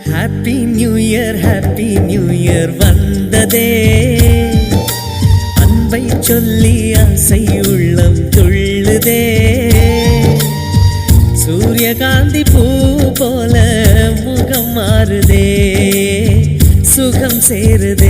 Happy new year வந்ததே, அன்பை சொல்லி ஆசை உள்ளம் துள்ளுதே. சூரியகாந்தி பூ போல முகம் மாறுதே, சுகம் சேருதே.